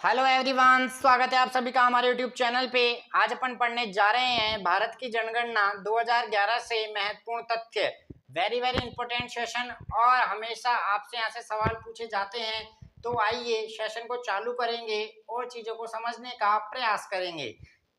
Hello everyone, स्वागत है आप सभी का हमारे यूट्यूब चैनल पे। आज अपन पढ़ने जा रहे हैं भारत की जनगणना 2011 से महत्वपूर्ण तथ्य। वेरी वेरी इंपॉर्टेंट सेशन और हमेशा आपसे यहाँ से सवाल पूछे जाते हैं। तो आइए सेशन को चालू करेंगे और चीजों को समझने का प्रयास करेंगे।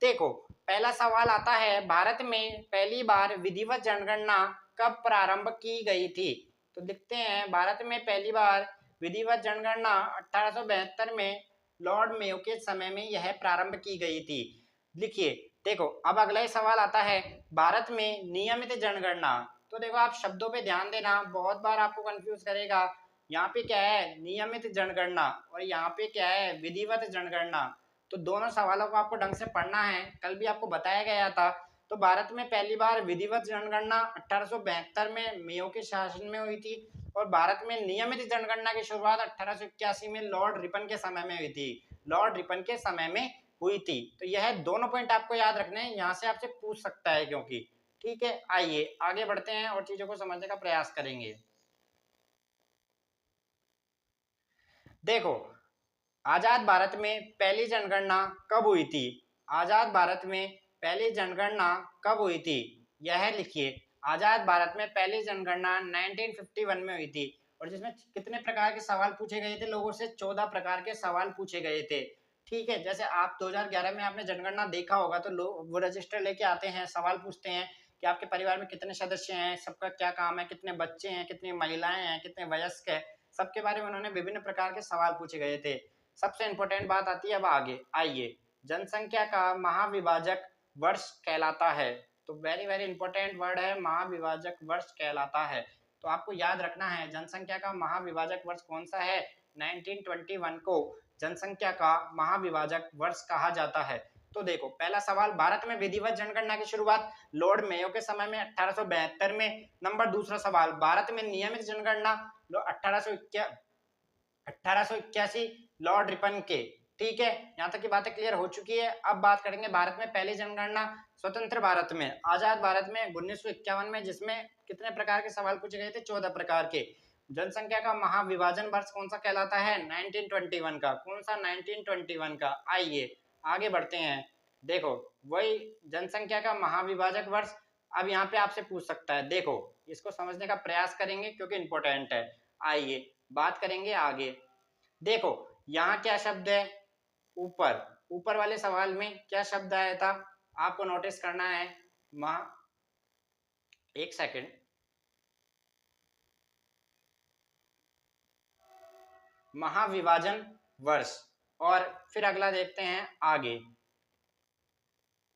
देखो, पहला सवाल आता है, भारत में पहली बार विधिवत जनगणना कब प्रारंभ की गई थी? तो लिखते हैं, भारत में पहली बार विधिवत जनगणना 1872 में लॉर्ड मेयो के समय में यह प्रारंभ की गई थी। लिखिए, देखो अब अगला ही सवाल आता है, भारत में नियमित जनगणना। तो देखो, आप शब्दों पे ध्यान देना, बहुत बार आपको कंफ्यूज करेगा। यहाँ पे क्या है, नियमित जनगणना, और यहाँ पे क्या है, विधिवत जनगणना। तो दोनों सवालों को आपको ढंग से पढ़ना है, कल भी आपको बताया गया था। तो भारत में पहली बार विधिवत जनगणना 1872 में मेयो के शासन में हुई थी, और भारत में नियमित जनगणना की शुरुआत 1881 में लॉर्ड रिपन के समय में हुई थी। लॉर्ड रिपन के समय में हुई थी। तो यह दोनों पॉइंट आपको याद रखने हैं, यहाँ से आपसे पूछ सकता है क्योंकि। ठीक है, आइए आगे बढ़ते हैं और चीजों को समझने का प्रयास करेंगे। देखो, आजाद भारत में पहली जनगणना कब हुई थी? आजाद भारत में पहली जनगणना कब हुई थी? यह लिखिए, आजाद भारत में पहली जनगणना 1951 में हुई थी, और जिसमें कितने प्रकार के सवाल पूछे गए थे लोगों से? 14 प्रकार के सवाल पूछे गए थे। ठीक है, जैसे आप 2011 में आपने जनगणना देखा होगा, तो लोग वो रजिस्टर लेके आते हैं, सवाल पूछते हैं कि आपके परिवार में कितने सदस्य हैं, सबका क्या काम है, कितने बच्चे हैं, कितनी महिलाएं हैं, कितने वयस्क है, सबके बारे में उन्होंने विभिन्न प्रकार के सवाल पूछे गए थे। सबसे इंपॉर्टेंट बात आती है अब आगे, आइए, जनसंख्या का महाविभाजक वर्ष कहलाता है। तो वेरी वेरी इंपॉर्टेंट वर्ड है, महाविभाजक वर्ष कहलाता है। तो आपको याद रखना है, जनसंख्या का महाविभाजक वर्ष कौन सा है? 1921 को जनसंख्या का महाविभाजक वर्ष कहा जाता है। तो देखो, पहला सवाल, भारत में विधिवत जनगणना की शुरुआत लॉर्ड मेयो के समय में 1872 में। नंबर दूसरा सवाल, भारत में नियमित जनगणना 1881 लॉर्ड रिपन के। ठीक है, यहाँ तक की बातें क्लियर हो चुकी है। अब बात करेंगे भारत में पहली जनगणना स्वतंत्र भारत में, आजाद भारत में 1951 में, जिसमें कितने प्रकार के सवाल पूछे गए थे? 14 प्रकार के। जनसंख्या का महाविभाजन वर्ष कौन सा कहलाता है? 1921 का। कौन सा? 1921 का। आइए आगे बढ़ते हैं। देखो, वही जनसंख्या का महाविभाजक वर्ष अब यहाँ पे आपसे पूछ सकता है। देखो, इसको समझने का प्रयास करेंगे क्योंकि इंपॉर्टेंट है। आइए बात करेंगे आगे। देखो, यहाँ क्या शब्द है? ऊपर, ऊपर वाले सवाल में क्या शब्द आया था? आपको नोटिस करना है। एक सेकंड, महाविभाजन वर्ष। और फिर अगला देखते हैं आगे,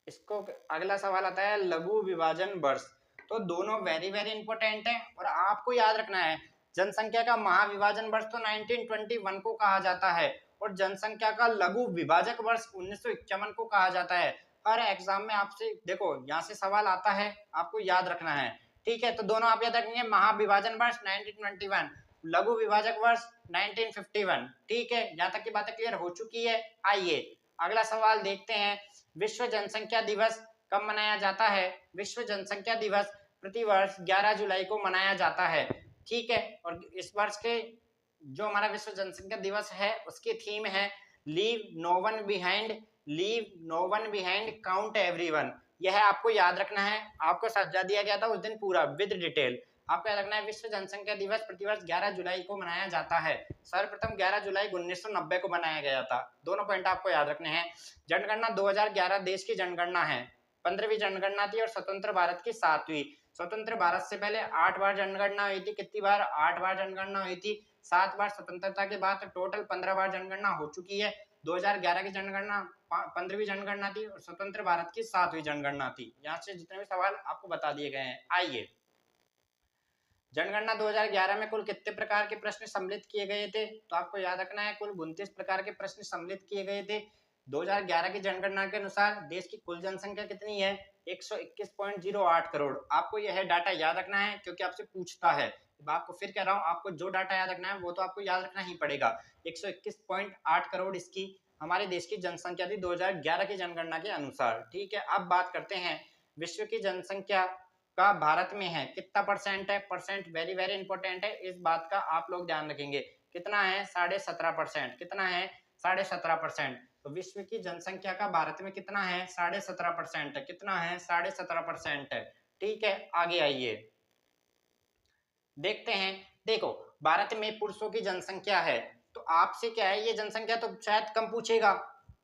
इसको अगला सवाल आता है लघु विभाजन वर्ष। तो दोनों वेरी वेरी इंपॉर्टेंट है, और आपको याद रखना है, जनसंख्या का महाविभाजन वर्ष तो 1921 को कहा जाता है, और जनसंख्या का लघु विभाजक वर्ष 1951 को कहा जाता है। हर एग्जाम में आपसे देखो यहाँ से सवाल आता है, आपको याद रखना है। ठीक है, तो दोनों आप याद रखेंगे, महाविभाजन वर्ष 1921, लघु विभाजक वर्ष 1951। ठीक है, यहाँ तक की बातें क्लियर हो चुकी है। आइए अगला सवाल देखते हैं, विश्व जनसंख्या दिवस कब मनाया जाता है? विश्व जनसंख्या दिवस प्रतिवर्ष 11 जुलाई को मनाया जाता है। ठीक है, और इस वर्ष के जो हमारा विश्व जनसंख्या दिवस है उसकी थीम है leave no one behind, leave no one behind, count everyone. यह आपको याद रखना है, आपको समझा दिया गया था उस दिन पूरा विद डिटेल। आपको याद रखना है, विश्व जनसंख्या दिवस प्रतिवर्ष 11 जुलाई को मनाया जाता है। सर्वप्रथम 11 जुलाई 1990 को बनाया गया था। दोनों पॉइंट आपको याद रखने हैं। जनगणना 2011 देश की जनगणना है, 15वीं जनगणना थी, और स्वतंत्र भारत की 7वीं। स्वतंत्र भारत से पहले 8 बार जनगणना हुई थी। कितनी बार? 8 बार जनगणना हुई थी। 7 बार स्वतंत्रता के बाद, टोटल 15 बार जनगणना हो चुकी है। 2011 की जनगणना 15वीं जनगणना थी, और स्वतंत्र भारत की 7वीं जनगणना थी। यहाँ से जितने भी सवाल आपको बता दिए गए हैं। आइए, जनगणना 2011 में कुल कितने प्रकार के प्रश्न सम्मिलित किए गए थे? तो आपको याद रखना है, कुल 29 प्रकार के प्रश्न सम्मिलित किए गए थे। 2011 की जनगणना के अनुसार देश की कुल जनसंख्या कितनी है? 121.08 करोड़। आपको यह डाटा याद रखना है क्योंकि आपसे पूछता है। आपको फिर कह रहा हूँ, आपको जो डाटा याद रखना है वो तो आपको याद रखना ही पड़ेगा। 121.8 करोड़ इसकी हमारे देश की जनसंख्या थी 2011 की जनगणना के अनुसार। ठीक है, अब बात करते हैं विश्व की जनसंख्या का भारत में है कितना परसेंट है? परसेंट वेरी वेरी इंपॉर्टेंट है, इस बात का आप लोग ध्यान रखेंगे। कितना है? 17.5%। कितना है? 17.5%। तो विश्व की जनसंख्या का भारत में कितना है? 17.5% है। कितना है? 17.5% है। ठीक है, आगे आइए देखते हैं। देखो, भारत में पुरुषों की जनसंख्या है, तो आपसे क्या है, ये जनसंख्या तो शायद कम पूछेगा,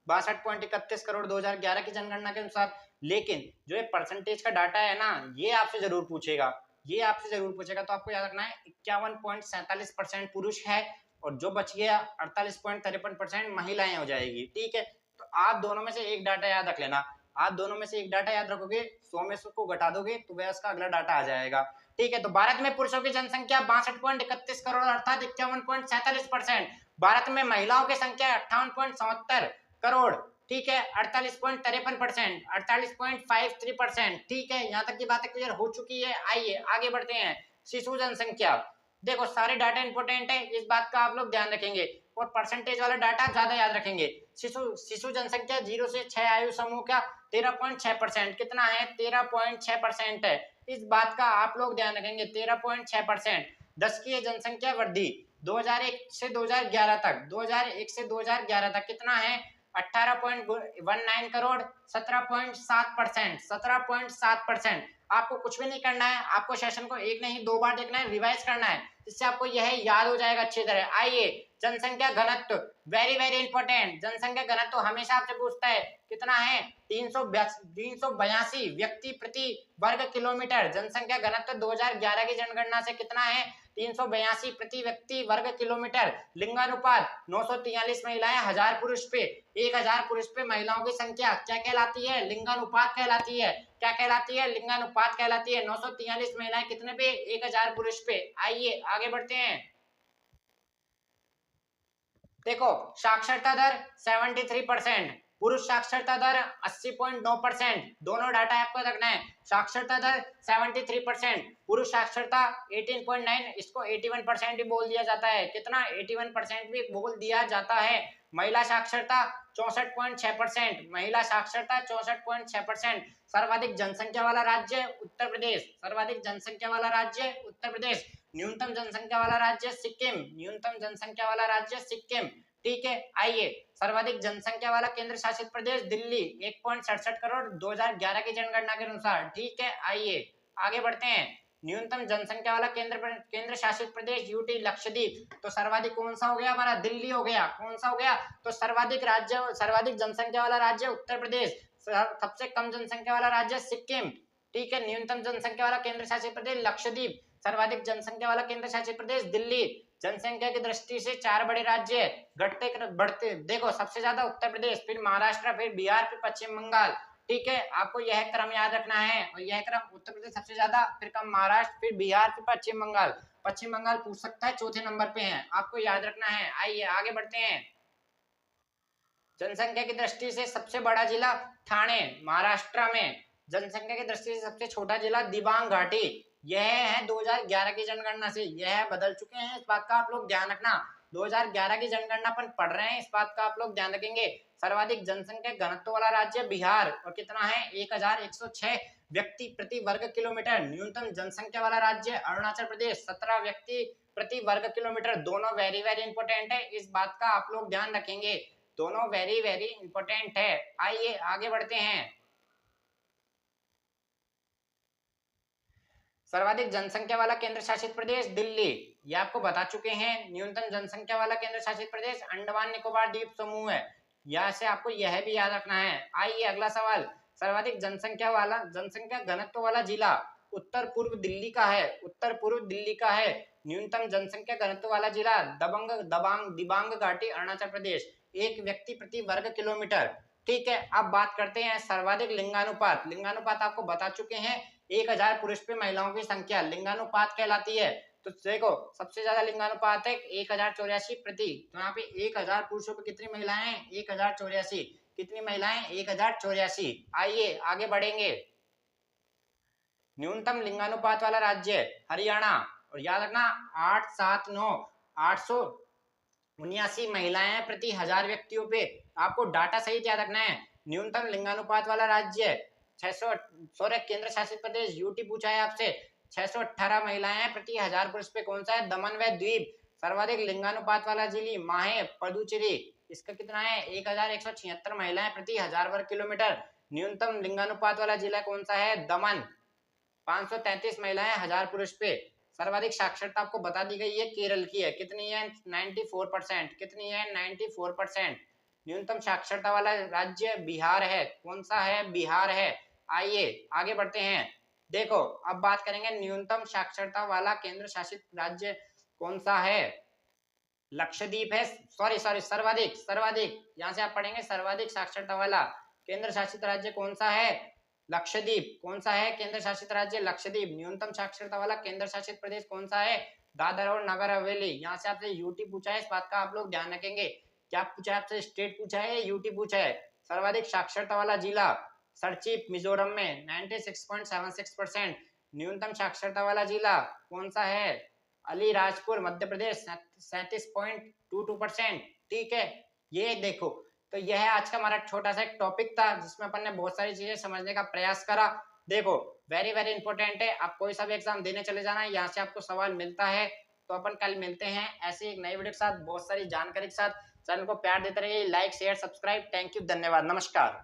62.31 करोड़ 2011 की जनगणना के अनुसार। लेकिन जो ये परसेंटेज का डाटा है ना, ये आपसे जरूर पूछेगा, ये आपसे जरूर पूछेगा। तो आपको याद रखना है 51.47% पुरुष है, और जो बच गया 48.53% महिलाएं हो जाएगी। ठीक है, तो आप दोनों में से एक डाटा याद रख लेना। आप दोनों में से एक डाटा याद रखोगे, 100 में से को घटा दोगे तो वह उसका अगला डाटा आ जाएगा। ठीक है, तो भारत में पुरुषों की जनसंख्या 62.31 करोड़ अर्थात 51.47%। भारत में महिलाओं की संख्या 58.77 करोड़, ठीक है, 48.53%, 48.53%। ठीक है, यहाँ तक की बातें क्लियर हो चुकी है। आइए आगे बढ़ते हैं। शिशु जनसंख्या, देखो सारे डाटा इंपॉर्टेंट है, इस बात का आप लोग ध्यान रखेंगे और परसेंटेज वाला डाटा ज्यादा याद रखेंगे। शिशु जनसंख्या 0 से 6 आयु समूह का 13.6%, कितना है? 13.6% है। इस बात का आप लोग ध्यान रखेंगे, 13.6%। 10 की जनसंख्या वृद्धि 2001 से 2011 तक, 2001 से 2011 तक कितना है? 18.19 करोड़, 17.7%, 17.7%। आपको कुछ भी नहीं करना है, आपको सेशन को एक नहीं 2 बार देखना है, रिवाइज करना है, जिससे आपको यह याद हो जाएगा अच्छी तरह। आइए, जनसंख्या घनत्व, वेरी वेरी इंपॉर्टेंट। जनसंख्या घनत्व हमेशा आपसे पूछता है, कितना है? 382 व्यक्ति प्रति वर्ग किलोमीटर। जनसंख्या घनत्व 2011 की जनगणना से कितना है? 382 प्रति व्यक्ति वर्ग किलोमीटर। लिंगानुपात 943 महिलाएं 1000 पुरुष पे, 1000 पुरुष पे महिलाओं की संख्या क्या कहलाती है? लिंगानुपात कहलाती है। क्या कहलाती है? लिंगानुपात कहलाती है। 943 महिलाएं कितने पे? 1000 पुरुष पे। आइए आगे बढ़ते हैं। देखो, साक्षरता दर 73%, पुरुष साक्षरता दर 80.9%। दोनों डाटा आपको रखना है। साक्षरता दर 73%, पुरुष साक्षरता 18.9, इसको 81% भी बोल दिया जाता है। कितना? 81% भी बोल दिया जाता है। महिला साक्षरता 64.6%, महिला साक्षरता 64.6%। सर्वाधिक जनसंख्या वाला राज्य उत्तर प्रदेश, सर्वाधिक जनसंख्या वाला राज्य उत्तर प्रदेश। न्यूनतम जनसंख्या वाला राज्य सिक्किम, न्यूनतम जनसंख्या वाला राज्य सिक्किम। ठीक है, आइए, सर्वाधिक जनसंख्या वाला केंद्र शासित प्रदेश दिल्ली, 1.67 करोड़ 2011 की जनगणना के अनुसार। ठीक है, आइए आगे बढ़ते हैं। न्यूनतम जनसंख्या वाला केंद्र शासित प्रदेश यूटी लक्षद्वीप, तो सर्वाधिक कौन सा हो गया? हमारा दिल्ली हो गया। कौन सा हो गया? तो सर्वाधिक जनसंख्या वाला राज्य उत्तर प्रदेश, सबसे कम जनसंख्या वाला राज्य सिक्किम। ठीक है, न्यूनतम जनसंख्या वाला केंद्र शासित प्रदेश लक्षद्वीप, सर्वाधिक जनसंख्या वाला केंद्र शासित प्रदेश दिल्ली। जनसंख्या की दृष्टि से 4 बड़े राज्य, घटते बढ़ते, देखो सबसे ज्यादा उत्तर प्रदेश, फिर महाराष्ट्र, फिर बिहार, फिर पश्चिम बंगाल। ठीक है, आपको यह क्रम याद रखना है, और यह क्रम उत्तर प्रदेश सबसे ज्यादा, फिर कम महाराष्ट्र, फिर बिहार, फिर पश्चिम बंगाल। पश्चिम बंगाल पूछ सकता है, चौथे नंबर पे है, आपको याद रखना है। आइए आगे बढ़ते हैं। जनसंख्या की दृष्टि से सबसे बड़ा जिला ठाणे महाराष्ट्र में, जनसंख्या की दृष्टि से सबसे छोटा जिला दिबांग घाटी। यह है 2011 की जनगणना से, यह बदल चुके हैं, इस बात का आप लोग ध्यान रखना। 2011 की जनगणना अपन पढ़ रहे हैं, इस बात का आप लोग ध्यान रखेंगे। सर्वाधिक जनसंख्या घनत्व वाला राज्य बिहार, और कितना है? 1106 व्यक्ति प्रति वर्ग किलोमीटर। न्यूनतम जनसंख्या वाला राज्य अरुणाचल प्रदेश, 17 व्यक्ति प्रति वर्ग किलोमीटर। दोनों वेरी वेरी इंपॉर्टेंट है, इस बात का आप लोग ध्यान रखेंगे, दोनों वेरी वेरी इंपॉर्टेंट है। आइए आगे बढ़ते हैं। सर्वाधिक जनसंख्या वाला केंद्र शासित प्रदेश दिल्ली, ये आपको बता चुके हैं। न्यूनतम जनसंख्या वाला केंद्र शासित प्रदेश अंडमान निकोबार द्वीप समूह है, यहाँ से आपको यह भी याद रखना है। आइए अगला सवाल। सर्वाधिक जनसंख्या घनत्व वाला जिला उत्तर पूर्व दिल्ली का है, उत्तर पूर्व दिल्ली का है। न्यूनतम जनसंख्या घनत्व वाला जिला दिबांग घाटी अरुणाचल प्रदेश, 1 व्यक्ति प्रति वर्ग किलोमीटर। ठीक है, अब बात करते हैं सर्वाधिक लिंगानुपात। लिंगानुपात आपको बता चुके हैं, 1000 पुरुष पे महिलाओं की संख्या लिंगानुपात कहलाती है। तो देखो, सबसे ज्यादा लिंगानुपात है 1084 प्रति, तो यहाँ पे 1000 पुरुषों पे कितनी महिलाएं हैं? 1084। कितनी महिलाएं? 1084। आइए आगे बढ़ेंगे। न्यूनतम लिंगानुपात वाला राज्य हरियाणा, और याद रखना 879 महिलाएं प्रति 1000 व्यक्तियों पे, आपको डाटा सही याद रखना है। न्यूनतम लिंगानुपात वाला राज्य 600 केंद्र शासित प्रदेश यूटी पूछा है आपसे, 618 महिलाएं प्रति 1000 पुरुष पे। कौन सा है? दमन व द्वीप। सर्वाधिक लिंगानुपात वाला जिला माहे पुडुचेरी, इसका कितना है 1176 महिलाएं प्रति 1000 वर्ग किलोमीटर। न्यूनतम लिंगानुपात वाला जिला कौन सा है? दमन। 533 महिलाएं 1000 पुरुष पे। सर्वाधिक साक्षरता आपको बता दी गई है, केरल की है, कितनी है? 94%। कितनी है? 94%। न्यूनतम साक्षरता वाला राज्य बिहार है। कौन सा है? बिहार है। आइए आगे बढ़ते हैं। देखो अब बात करेंगे न्यूनतम साक्षरता वाला केंद्र शासित राज्य कौन सा है? लक्षद्वीप है। सॉरी सॉरी, सर्वाधिक सर्वाधिक, यहां से आप पढ़ेंगे सर्वाधिक साक्षरता वाला केंद्र शासित राज्य कौन सा है? लक्षद्वीप। कौन सा है केंद्र शासित राज्य? लक्षद्वीप। न्यूनतम साक्षरता वाला केंद्र शासित प्रदेश कौन सा है? दादर और नगर हवेली। यहाँ से आपसे यूटी पूछा है, इस बात का आप लोग ध्यान रखेंगे। क्या पूछा है आपसे? स्टेट पूछा है, यूटी पूछा है। सर्वाधिक साक्षरता वाला जिला सरचिप मिजोरम में 96.76%। न्यूनतम साक्षरता वाला जिला कौन सा है? अलीराजपुर मध्य प्रदेश 37.22%। ठीक है, ये देखो, तो यह है आज का हमारा छोटा सा एक टॉपिक था जिसमें अपन ने बहुत सारी चीजें समझने का प्रयास करा। देखो वेरी वेरी इंपॉर्टेंट है, आप कोई सा भी एग्जाम देने चले जाना, यहाँ से आपको सवाल मिलता है। तो अपन कल मिलते हैं ऐसे एक नई वीडियो के साथ, बहुत सारी जानकारी के साथ। चैनल को प्यार देते रहिए, like share subscribe. Thank you, धन्यवाद, नमस्कार।